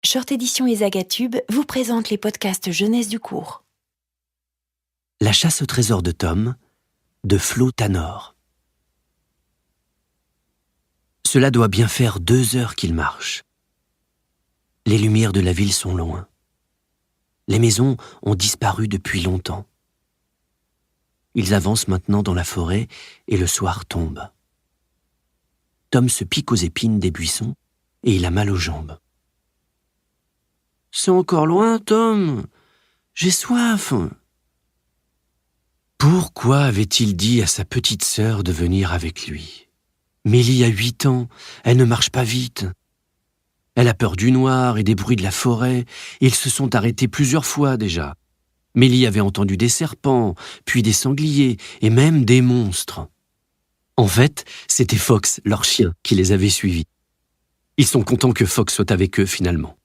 Short Édition et Zagatube vous présente les podcasts jeunesse du cours. La chasse au trésor de Tom, de Flo Tanor. Cela doit bien faire 2 heures qu'il marche. Les lumières de la ville sont loin. Les maisons ont disparu depuis longtemps. Ils avancent maintenant dans la forêt et le soir tombe. Tom se pique aux épines des buissons et il a mal aux jambes. « C'est encore loin, Tom. J'ai soif. » Pourquoi avait-il dit à sa petite sœur de venir avec lui ? Mélie a 8 ans, elle ne marche pas vite. Elle a peur du noir et des bruits de la forêt. Ils se sont arrêtés plusieurs fois déjà. Mélie avait entendu des serpents, puis des sangliers et même des monstres. En fait, c'était Fox, leur chien, qui les avait suivis. Ils sont contents que Fox soit avec eux finalement.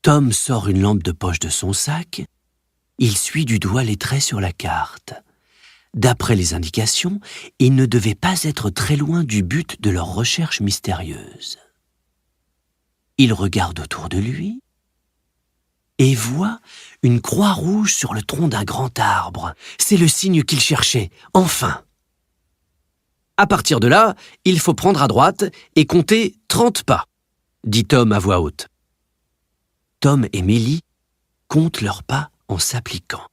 Tom sort une lampe de poche de son sac. Il suit du doigt les traits sur la carte. D'après les indications, il ne devait pas être très loin du but de leur recherche mystérieuse. Il regarde autour de lui et voit une croix rouge sur le tronc d'un grand arbre. C'est le signe qu'il cherchait, enfin. À partir de là, il faut prendre à droite et compter 30 pas, dit Tom à voix haute. Tom et Mélie comptent leurs pas en s'appliquant.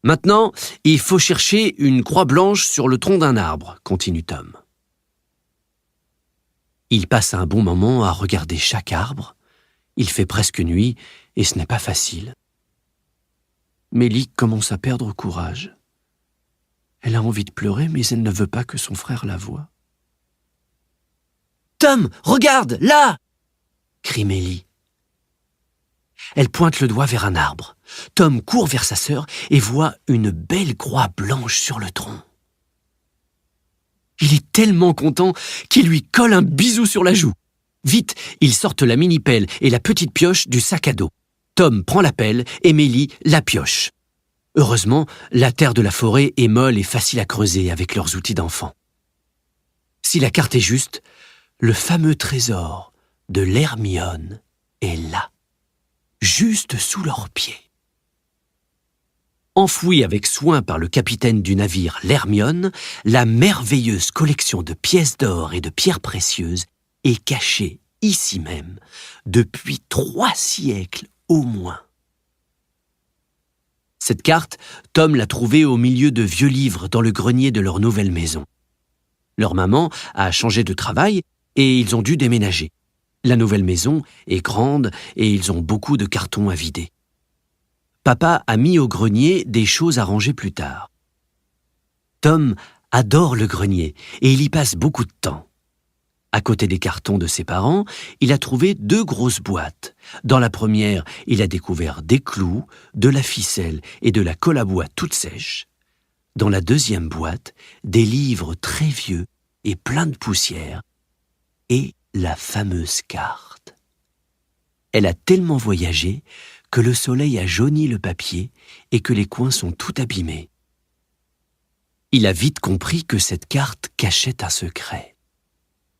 Maintenant, il faut chercher une croix blanche sur le tronc d'un arbre, continue Tom. Il passe un bon moment à regarder chaque arbre. Il fait presque nuit et ce n'est pas facile. Mélie commence à perdre courage. Elle a envie de pleurer, mais elle ne veut pas que son frère la voie. « Tom, regarde, là !» crie Mélie. Elle pointe le doigt vers un arbre. Tom court vers sa sœur et voit une belle croix blanche sur le tronc. Il est tellement content qu'il lui colle un bisou sur la joue. Vite, ils sortent la mini-pelle et la petite pioche du sac à dos. Tom prend la pelle et Mélie la pioche. Heureusement, la terre de la forêt est molle et facile à creuser avec leurs outils d'enfant. Si la carte est juste, le fameux trésor de l'Hermione est là, juste sous leurs pieds. Enfouie avec soin par le capitaine du navire l'Hermione, la merveilleuse collection de pièces d'or et de pierres précieuses est cachée ici même depuis 3 siècles au moins. Cette carte, Tom l'a trouvée au milieu de vieux livres dans le grenier de leur nouvelle maison. Leur maman a changé de travail et ils ont dû déménager. La nouvelle maison est grande et ils ont beaucoup de cartons à vider. Papa a mis au grenier des choses à ranger plus tard. Tom adore le grenier et il y passe beaucoup de temps. À côté des cartons de ses parents, il a trouvé 2 grosses boîtes. Dans la première, il a découvert des clous, de la ficelle et de la colle à bois toute sèche. Dans la deuxième boîte, des livres très vieux et pleins de poussière et la fameuse carte. Elle a tellement voyagé que le soleil a jauni le papier et que les coins sont tout abîmés. Il a vite compris que cette carte cachait un secret.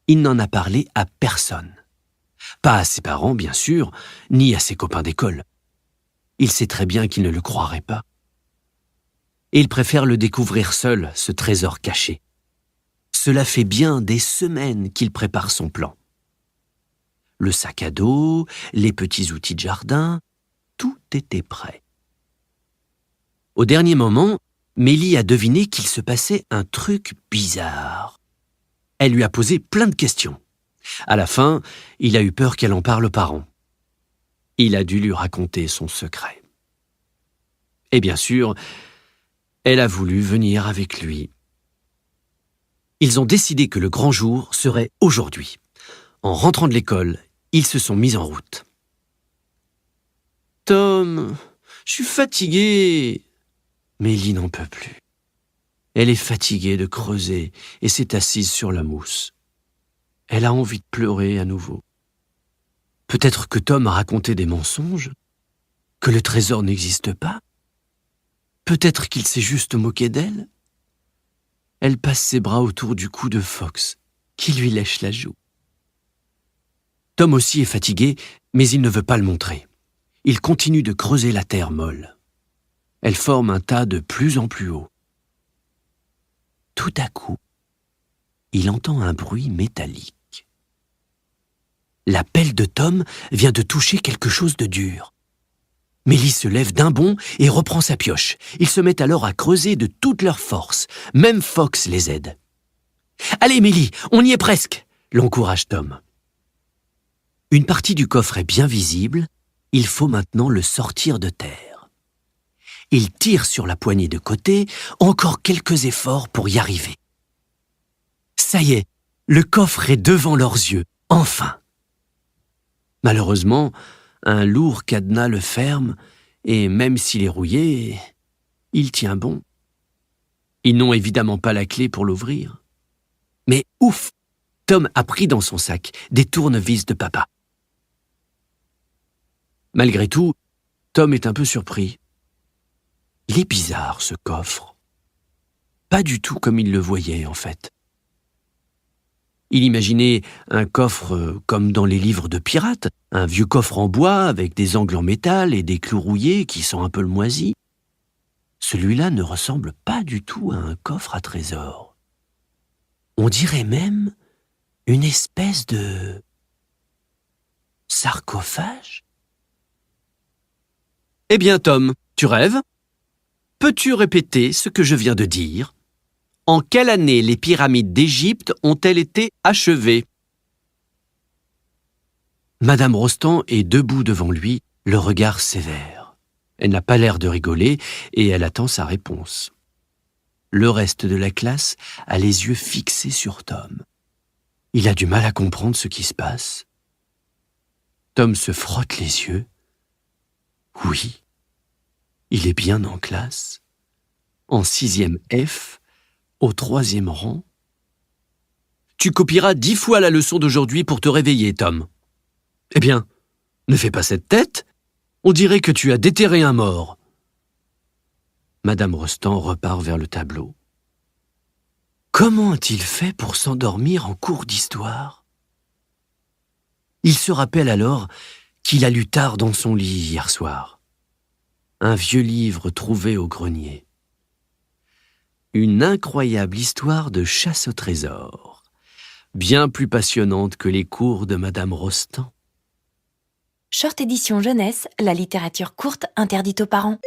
Il n'en a parlé à personne. Pas à ses parents, bien sûr, ni à ses copains d'école. Il sait très bien qu'ils ne le croiraient pas. Et il préfère le découvrir seul, ce trésor caché. Cela fait bien des semaines qu'il prépare son plan. Le sac à dos, les petits outils de jardin, tout était prêt. Au dernier moment, Mélie a deviné qu'il se passait un truc bizarre. Elle lui a posé plein de questions. À la fin, il a eu peur qu'elle en parle aux parents. Il a dû lui raconter son secret. Et bien sûr, elle a voulu venir avec lui. Ils ont décidé que le grand jour serait aujourd'hui. En rentrant de l'école, ils se sont mis en route. « Tom, je suis fatiguée !» Mélie n'en peut plus. Elle est fatiguée de creuser et s'est assise sur la mousse. Elle a envie de pleurer à nouveau. Peut-être que Tom a raconté des mensonges, que le trésor n'existe pas. Peut-être qu'il s'est juste moqué d'elle. Elle passe ses bras autour du cou de Fox, qui lui lèche la joue. « Tom aussi est fatigué, mais il ne veut pas le montrer. Il continue de creuser la terre molle. Elle forme un tas de plus en plus haut. Tout à coup, il entend un bruit métallique. La pelle de Tom vient de toucher quelque chose de dur. Mélie se lève d'un bond et reprend sa pioche. Ils se mettent alors à creuser de toute leur force. Même Fox les aide. « Allez, Mélie, on y est presque !» l'encourage Tom. Une partie du coffre est bien visible. Il faut maintenant le sortir de terre. Il tire sur la poignée de côté, encore quelques efforts pour y arriver. Ça y est, le coffre est devant leurs yeux, enfin. Malheureusement, un lourd cadenas le ferme, et même s'il est rouillé, il tient bon. Ils n'ont évidemment pas la clé pour l'ouvrir. Mais ouf, Tom a pris dans son sac des tournevis de papa. Malgré tout, Tom est un peu surpris. Il est bizarre, ce coffre. Pas du tout comme il le voyait, en fait. Il imaginait un coffre comme dans les livres de pirates, un vieux coffre en bois avec des angles en métal et des clous rouillés qui sont un peu moisis. Celui-là ne ressemble pas du tout à un coffre à trésors. On dirait même une espèce de sarcophage. Eh bien, Tom, tu rêves ? Peux-tu répéter ce que je viens de dire ? En quelle année les pyramides d'Égypte ont-elles été achevées ? Madame Rostand est debout devant lui, le regard sévère. Elle n'a pas l'air de rigoler et elle attend sa réponse. Le reste de la classe a les yeux fixés sur Tom. Il a du mal à comprendre ce qui se passe. Tom se frotte les yeux. Oui, il est bien en classe, en 6e F, au 3e rang. Tu copieras 10 fois la leçon d'aujourd'hui pour te réveiller, Tom. Eh bien, ne fais pas cette tête. On dirait que tu as déterré un mort. Madame Rostand repart vers le tableau. Comment a-t-il fait pour s'endormir en cours d'histoire ? Il se rappelle alors qu'il a lu tard dans son lit hier soir. Un vieux livre trouvé au grenier. Une incroyable histoire de chasse au trésor, bien plus passionnante que les cours de Madame Rostand. Short édition jeunesse, la littérature courte interdite aux parents.